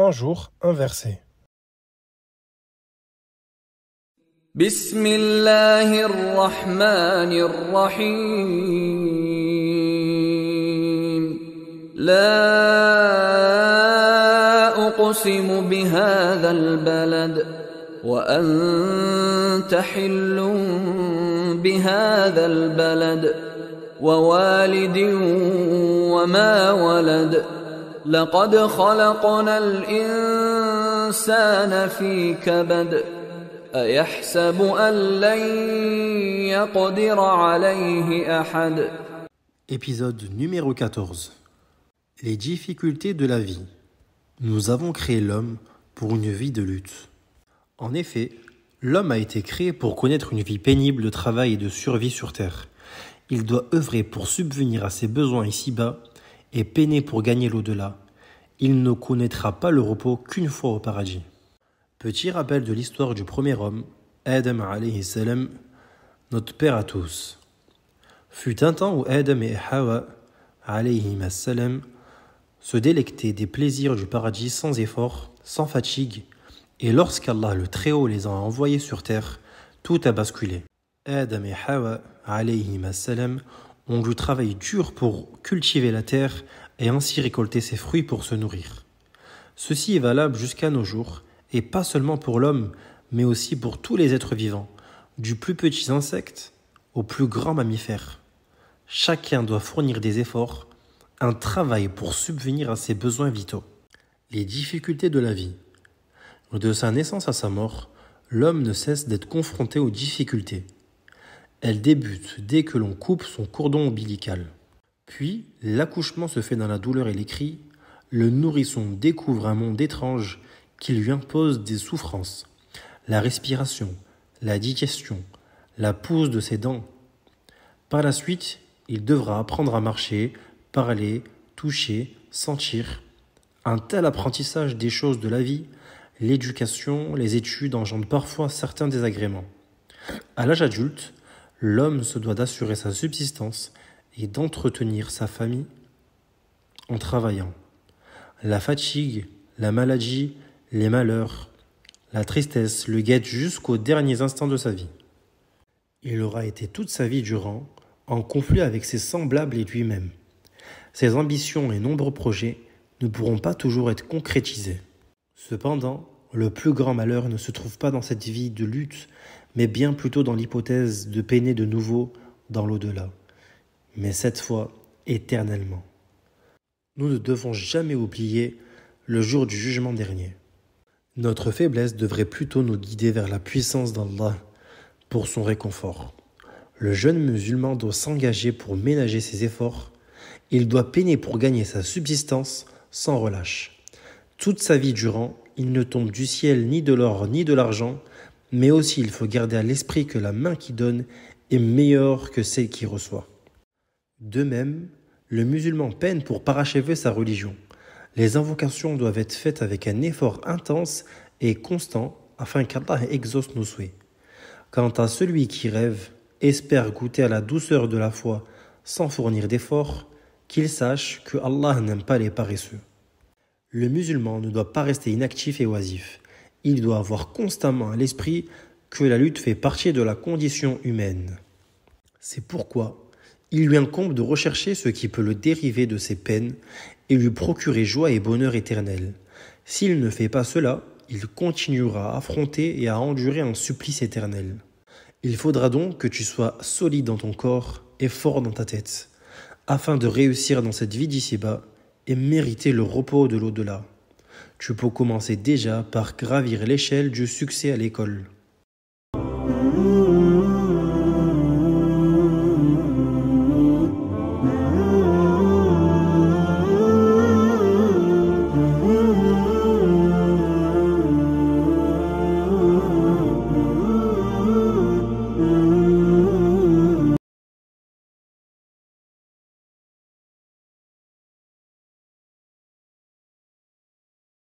un jour un verset. بسم الله الرحمن الرحيم لا أقسم بهذا البلد وأنت حل بهذا البلد ووالد وما ولد لقد خلقنا الإنسان في كبد أيحسب أن لن يقدر عليه أحد. Épisode numéro 14. Les difficultés de la vie. Nous avons créé l'homme pour une vie de lutte. En effet, l'homme a été créé pour connaître une vie pénible de travail et de survie sur terre. Il doit œuvrer pour subvenir à ses besoins ici-bas et peiner pour gagner l'au-delà. Il ne connaîtra pas le repos qu'une fois au paradis. Petit rappel de l'histoire du premier homme, Adam alayhi salam, notre père à tous. Fut un temps où Adam et Hawa alayhi salam se délectaient des plaisirs du paradis sans effort, sans fatigue, et lorsqu'Allah le Très-Haut les a envoyés sur terre, tout a basculé. Adam et Hawa alayhi salam ont dû travailler dur pour cultiver la terre et ainsi récolter ses fruits pour se nourrir. Ceci est valable jusqu'à nos jours, et pas seulement pour l'homme, mais aussi pour tous les êtres vivants, du plus petit insecte au plus grand mammifère. Chacun doit fournir des efforts, un travail pour subvenir à ses besoins vitaux. Les difficultés de la vie. De sa naissance à sa mort, l'homme ne cesse d'être confronté aux difficultés. Elles débutent dès que l'on coupe son cordon ombilical. Puis, l'accouchement se fait dans la douleur et les cris. Le nourrisson découvre un monde étrange qui lui impose des souffrances. La respiration, la digestion, la pousse de ses dents. Par la suite, il devra apprendre à marcher, parler, toucher, sentir. Un tel apprentissage des choses de la vie, l'éducation, les études engendrent parfois certains désagréments. À l'âge adulte, l'homme se doit d'assurer sa subsistance et d'entretenir sa famille en travaillant. La fatigue, la maladie, les malheurs, la tristesse le guettent jusqu'aux derniers instants de sa vie. Il aura été toute sa vie durant en conflit avec ses semblables et lui-même. Ses ambitions et nombreux projets ne pourront pas toujours être concrétisés. Cependant, le plus grand malheur ne se trouve pas dans cette vie de lutte, mais bien plutôt dans l'hypothèse de peiner de nouveau dans l'au-delà, mais cette fois éternellement. Nous ne devons jamais oublier le jour du jugement dernier. Notre faiblesse devrait plutôt nous guider vers la puissance d'Allah pour son réconfort. Le jeune musulman doit s'engager pour ménager ses efforts. Il doit peiner pour gagner sa subsistance sans relâche. Toute sa vie durant, il ne tombe du ciel ni de l'or ni de l'argent, mais aussi il faut garder à l'esprit que la main qui donne est meilleure que celle qui reçoit. De même, le musulman peine pour parachever sa religion. Les invocations doivent être faites avec un effort intense et constant afin qu'Allah exauce nos souhaits. Quant à celui qui rêve, espère goûter à la douceur de la foi sans fournir d'efforts, qu'il sache que Allah n'aime pas les paresseux. Le musulman ne doit pas rester inactif et oisif. Il doit avoir constamment à l'esprit que la lutte fait partie de la condition humaine. C'est pourquoi il lui incombe de rechercher ce qui peut le dériver de ses peines et lui procurer joie et bonheur éternel. S'il ne fait pas cela, il continuera à affronter et à endurer un supplice éternel. Il faudra donc que tu sois solide dans ton corps et fort dans ta tête, afin de réussir dans cette vie d'ici-bas et mériter le repos de l'au-delà. Tu peux commencer déjà par gravir l'échelle du succès à l'école.